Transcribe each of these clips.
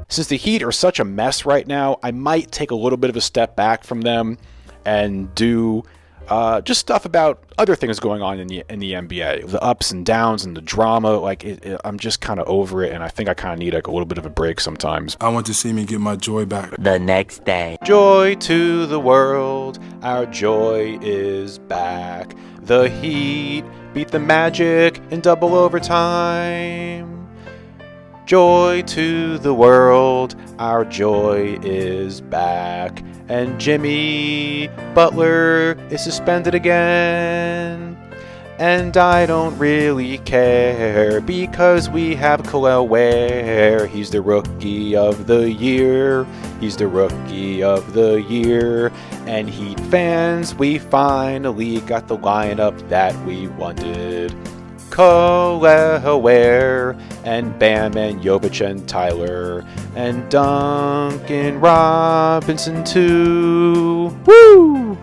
since the Heat are such a mess right now, I might take a little bit of a step back from them and do just stuff about other things going on in the NBA, the ups and downs and the drama. Like I'm just kind of over it, and I think I kind of need like a little bit of a break sometimes. I want to see me get my joy back. The next day. Joy to the world, our joy is back. The Heat beat the Magic in double overtime. Joy to the world, our joy is back. And Jimmy Butler is suspended again. And I don't really care because we have Khalil Ware. He's the rookie of the year. He's the rookie of the year. And Heat fans, we finally got the lineup that we wanted. Khalil Ware and Bam and Jovic and Tyler and Duncan Robinson too. Woo!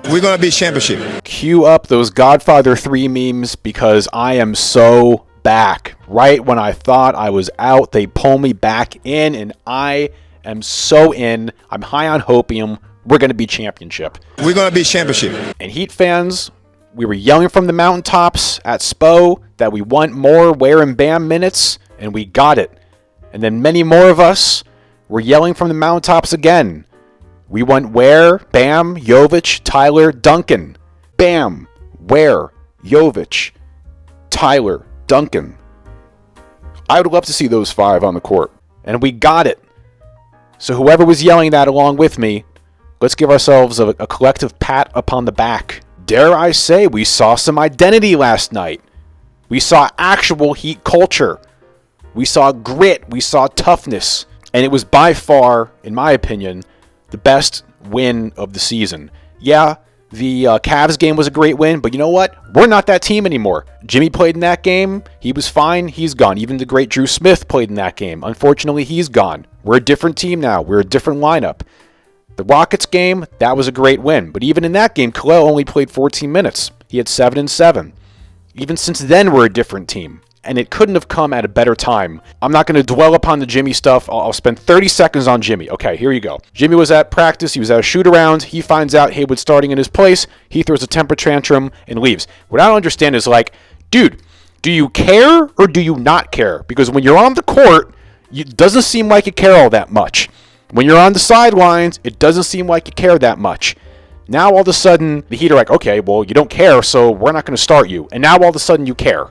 We're going to be championship. Cue up those Godfather 3 memes because I am so back. Right when I thought I was out, they pull me back in, and I am so in. I'm high on hopium. We're going to be championship. We're going to be championship. And Heat fans, we were yelling from the mountaintops at Spo that we want more Ware and Bam minutes, and we got it. And then many more of us were yelling from the mountaintops again. We want Ware, Bam, Jovic, Tyler, Duncan. Bam, Ware, Jovic, Tyler, Duncan. I would love to see those 5 on the court. And we got it. So whoever was yelling that along with me, let's give ourselves a collective pat upon the back. Dare I say, we saw some identity last night. We saw actual Heat culture. We saw grit. We saw toughness. And it was by far, in my opinion, the best win of the season. Yeah, the Cavs game was a great win, but you know what? We're not that team anymore. Jimmy played in that game. He was fine. He's gone. Even the great Drew Smith played in that game. Unfortunately, he's gone. We're a different team now. We're a different lineup. The Rockets game, that was a great win. But even in that game, Khalil only played 14 minutes. He had 7 and 7. Even since then, we're a different team. And it couldn't have come at a better time. I'm not going to dwell upon the Jimmy stuff. I'll spend 30 seconds on Jimmy. Okay, here you go. Jimmy was at practice. He was at a shoot-around. He finds out Haywood's starting in his place. He throws a temper tantrum and leaves. What I don't understand is like, dude, do you care or do you not care? Because when you're on the court, it doesn't seem like you care all that much. When you're on the sidelines, it doesn't seem like you care that much. Now all of a sudden, the Heat are like, okay, well, you don't care, so we're not going to start you. And now all of a sudden you care.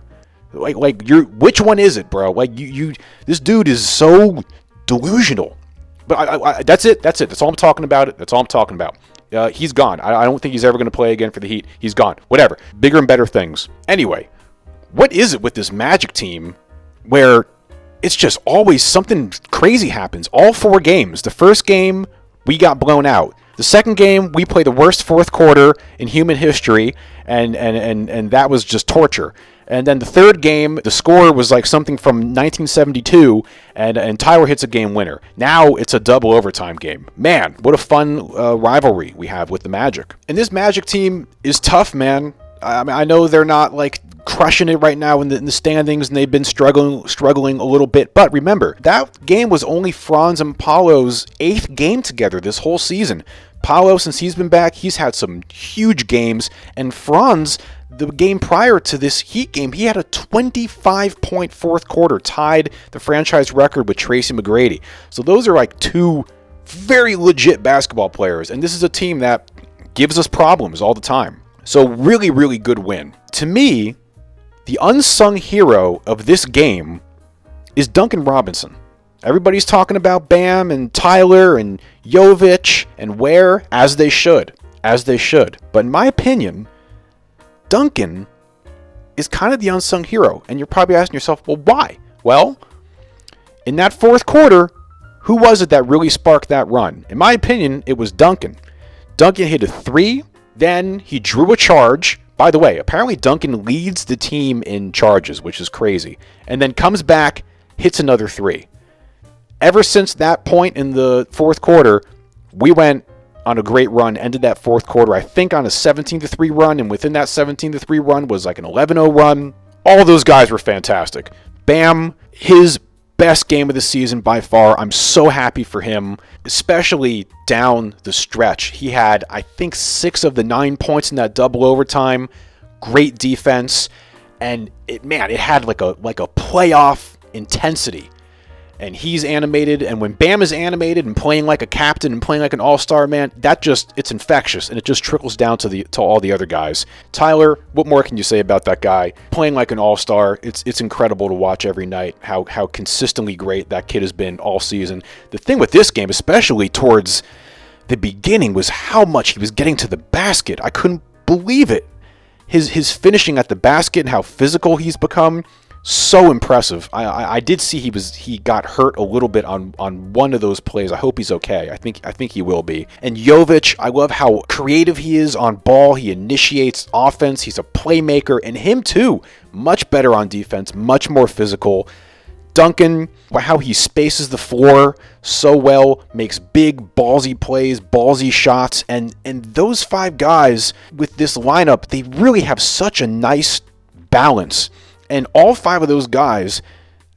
Like you're, which one is it, bro? Like this dude is so delusional. But that's it. That's all I'm talking about. That's all I'm talking about. He's gone. I don't think he's ever going to play again for the Heat. He's gone. Whatever. Bigger and better things. Anyway, what is it with this Magic team where it's just always something crazy happens? All 4 games. The first game, we got blown out. The second game, we played the worst fourth quarter in human history, and that was just torture. And then the third game, the score was like something from 1972, and Tyler hits a game winner. Now it's a double overtime game. Man, what a fun rivalry we have with the Magic. And this Magic team is tough, man. I mean, I know they're not like crushing it right now in the standings, and they've been struggling a little bit. But remember, that game was only Franz and Paolo's 8th game together this whole season. Paolo, since he's been back, he's had some huge games, and Franz, the game prior to this Heat game, he had a 25-point fourth quarter, tied the franchise record with Tracy McGrady. So those are like 2 very legit basketball players, and this is a team that gives us problems all the time. So really, really good win. To me, the unsung hero of this game is Duncan Robinson. Everybody's talking about Bam and Tyler and Jovic and Ware, as they should. But in my opinion, Duncan is kind of the unsung hero. And you're probably asking yourself, well, why? Well, in that fourth quarter, who was it that really sparked that run? In my opinion, it was Duncan. Duncan hit a 3, then he drew a charge. By the way, apparently Duncan leads the team in charges, which is crazy. And then comes back, hits another 3. Ever since that point in the fourth quarter, we went on a great run, ended that fourth quarter, I think, on a 17-3 run, and within that 17-3 run was like an 11-0 run. All those guys were fantastic. Bam, his best game of the season by far. I'm so happy for him, especially down the stretch. He had, I think, 6 of the 9 points in that double overtime. Great defense, and it had like a playoff intensity. And he's animated, and when Bam is animated and playing like a captain and playing like an all-star, man, it's infectious, and it just trickles down to all the other guys. Tyler, what more can you say about that guy? Playing like an all-star, it's incredible to watch every night, how consistently great that kid has been all season. The thing with this game, especially towards the beginning, was how much he was getting to the basket. I couldn't believe it. His finishing at the basket and how physical he's become, so impressive. I did see he got hurt a little bit on one of those plays. I hope he's okay. I think he will be. And Jovic, I love how creative he is on ball. He initiates offense. He's a playmaker, and him too. Much better on defense, much more physical. Duncan, how he spaces the floor so well, makes big ballsy plays, ballsy shots, and those 5 guys with this lineup, they really have such a nice balance. And all 5 of those guys,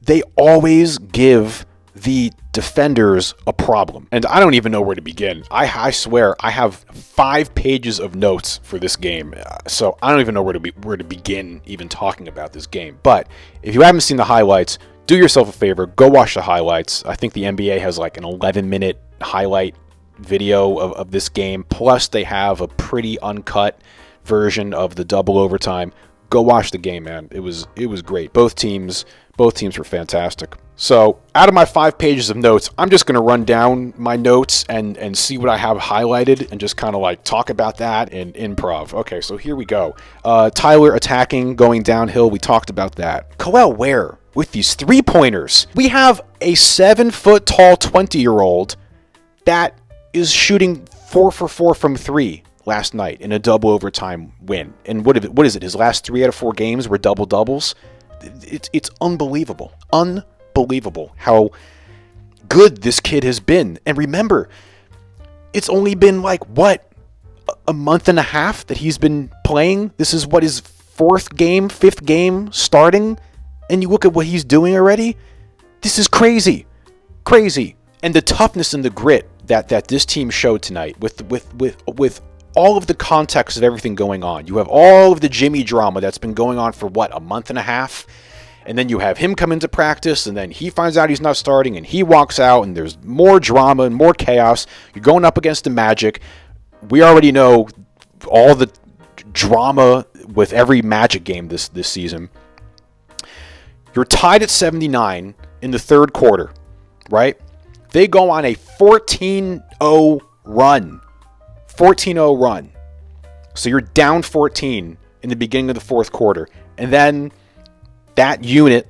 they always give the defenders a problem. And I don't even know where to begin. I swear I have 5 pages of notes for this game. So I don't even know where to begin even talking about this game. But if you haven't seen the highlights, do yourself a favor, go watch the highlights. I think the NBA has like an 11-minute highlight video of this game. Plus they have a pretty uncut version of the double overtime. Go watch the game, man. It was great. Both teams were fantastic. So out of my 5 pages of notes, I'm just going to run down my notes and see what I have highlighted and just kind of like talk about that in improv. Okay, so here we go. Tyler attacking, going downhill. We talked about that. Khalil Ware with these 3-pointers. We have a 7-foot-tall 20-year-old that is shooting 4 for 4 from 3. Last night in a double overtime win. And what is it? His last 3 out of 4 games were double doubles. It's unbelievable. Unbelievable how good this kid has been. And remember, it's only been like a month and a half that he's been playing. This is his 5th game starting, and you look at what he's doing already. This is crazy. And the toughness and the grit that this team showed tonight with all of the context of everything going on. You have all of the Jimmy drama that's been going on for a month and a half. And then you have him come into practice, and then he finds out he's not starting, and he walks out, and there's more drama and more chaos. You're going up against the Magic. We already know all the drama with every Magic game this season. You're tied at 79 in the 3rd quarter, right? They go on a 14-0 run. 14-0 run. So you're down 14 in the beginning of the 4th quarter. And then that unit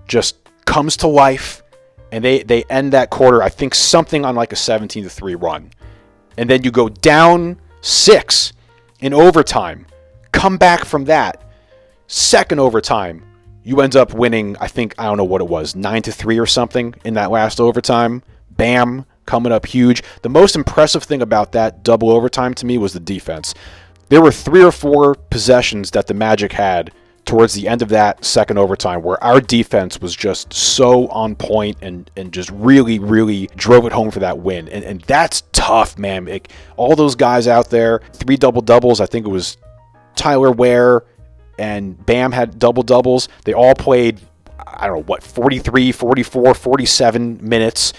just comes to life, and they end that quarter, I think, something on like a 17-3 run. And then you go down 6 in overtime. Come back from that. 2nd overtime. You end up winning, I don't know what it was, 9-3 or something in that last overtime. Bam. Coming up huge. The most impressive thing about that double overtime to me was the defense. There were 3 or 4 possessions that the Magic had towards the end of that 2nd overtime where our defense was just so on point and just really, really drove it home for that win. And that's tough, man. All those guys out there, 3 double-doubles. I think it was Tyler Ware and Bam had double-doubles. They all played, 43, 44, 47 minutes.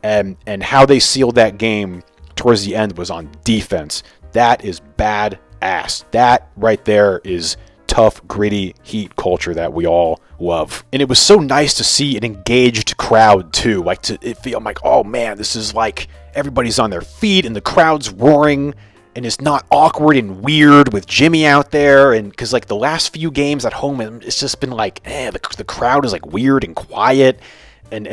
And how they sealed that game towards the end was on defense. That is badass. That right there is tough, gritty Heat culture that we all love. And it was so nice to see an engaged crowd too. I'm like, oh man, this is like everybody's on their feet and the crowd's roaring. And it's not awkward and weird with Jimmy out there. And because like the last few games at home, it's just been like, the crowd is like weird and quiet. And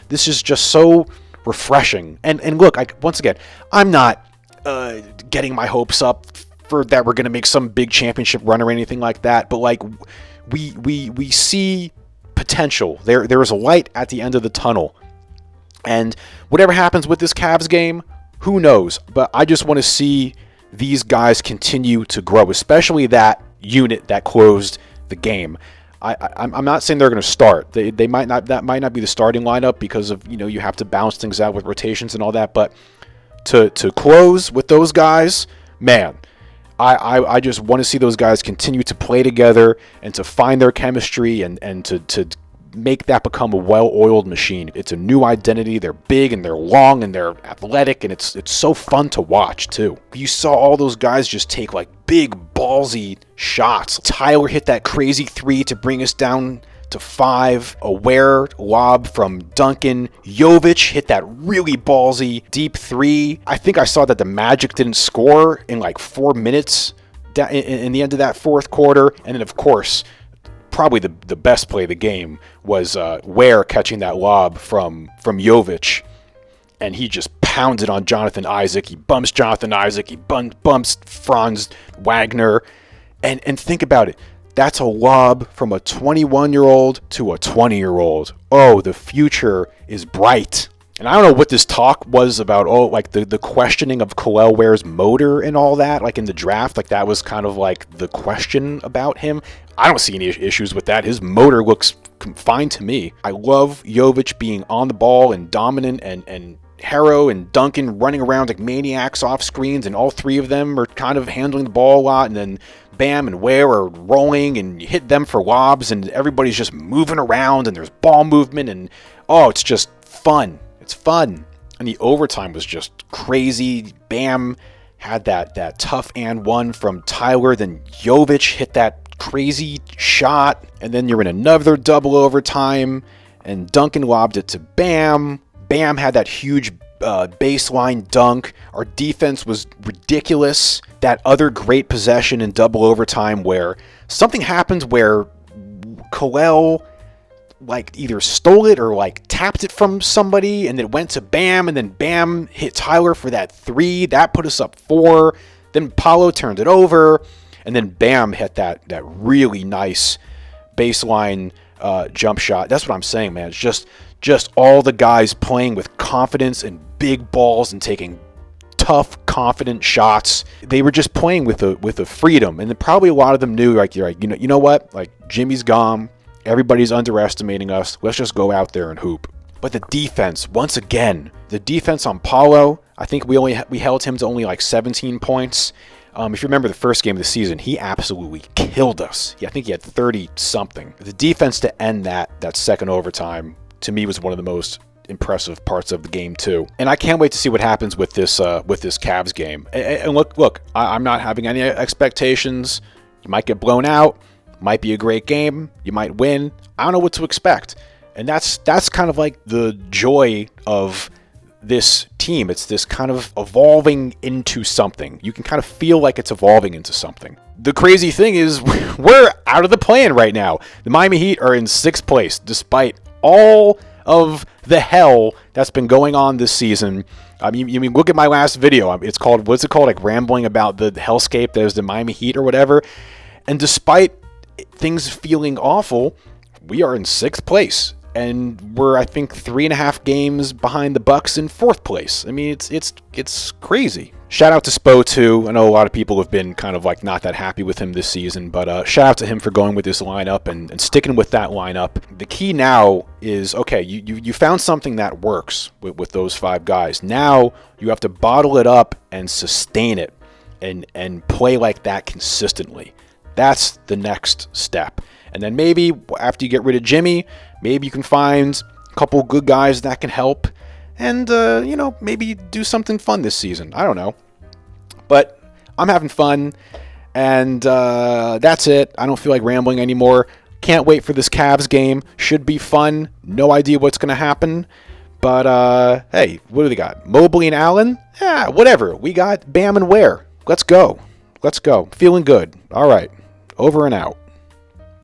this is just so refreshing. And look, once again, I'm not getting my hopes up for that we're going to make some big championship run or anything like that. But like we see potential. There is a light at the end of the tunnel. And whatever happens with this Cavs game, who knows? But I just want to see these guys continue to grow, especially that unit that closed the game. I'm not saying they're going to start. They might not. That might not be the starting lineup because of you have to balance things out with rotations and all that. But to close with those guys, man, I just want to see those guys continue to play together and to find their chemistry and to make that become a well-oiled machine. It's a new identity. They're big and they're long and they're athletic, and it's so fun to watch too. You saw all those guys just take like big ballsy shots. Tyler hit that crazy 3 to bring us down to 5. A Ware lob from Duncan. Jovic hit that really ballsy deep 3. I think I saw that the Magic didn't score in like 4 minutes in the end of that fourth quarter. And then, of course, probably the best play of the game was Ware catching that lob from Jovic. And he just pounds it on Jonathan Isaac. He bumps Jonathan Isaac. He bumps Franz Wagner. And think about it. That's a lob from a 21-year-old to a 20-year-old. Oh, the future is bright. And I don't know what this talk was about. Oh, like the questioning of Kel'el Ware's motor and all that, like in the draft. Like that was kind of like the question about him. I don't see any issues with that. His motor looks fine to me. I love Jovic being on the ball and dominant, and Harrow and Duncan running around like maniacs off screens, and all three of them are kind of handling the ball a lot, and then Bam and Ware are rolling, and you hit them for lobs, and everybody's just moving around, and there's ball movement, and oh, it's just fun. It's fun. And the overtime was just crazy. Bam had that tough and one from Tyler, then Jovic hit that crazy shot, and then you're in another double overtime, and Duncan lobbed it to Bam. Bam had that huge baseline dunk. Our defense was ridiculous. That other great possession in double overtime where something happened where Kel'el like either stole it or like tapped it from somebody, and it went to Bam, and then Bam hit Tyler for that 3. That put us up 4. Then Paolo turned it over, and then Bam hit that really nice baseline jump shot. That's what I'm saying, man. It's just all the guys playing with confidence and big balls and taking tough, confident shots. They were just playing with a freedom, and then probably a lot of them knew, like, you're like, you know what? Like, Jimmy's gone. Everybody's underestimating us. Let's just go out there and hoop. But the defense, once again, the defense on Paolo, I think we held him to only like 17 points. If you remember the first game of the season, he absolutely killed us. I think he had 30-something. The defense to end that second overtime, to me, was one of the most impressive parts of the game too. And I can't wait to see what happens with this Cavs game. And look, I'm not having any expectations. You might get blown out. Might be a great game. You might win. I don't know what to expect. And that's kind of like the joy of this team. It's this kind of evolving into something. You can kind of feel like it's evolving into something. The crazy thing is we're out of the play-in right now. The Miami Heat are in 6th place despite all of the hell that's been going on this season. You mean, look at my last video. It's called, what's it called? Like rambling about the hellscape that is the Miami Heat or whatever. And despite things feeling awful, we are in 6th place. And we're, I think, 3.5 games behind the Bucks in 4th place. I mean, it's crazy. Shout out to Spo too. I know a lot of people have been kind of like not that happy with him this season, but shout out to him for going with this lineup and sticking with that lineup. The key now is, okay, you found something that works with those 5 guys. Now you have to bottle it up and sustain it and play like that consistently. That's the next step. And then maybe after you get rid of Jimmy, maybe you can find a couple good guys that can help and, maybe do something fun this season. I don't know. But I'm having fun, and that's it. I don't feel like rambling anymore. Can't wait for this Cavs game. Should be fun. No idea what's going to happen. But, hey, what do they got? Mobley and Allen? Yeah, whatever. We got Bam and Ware. Let's go. Feeling good. All right. Over and out.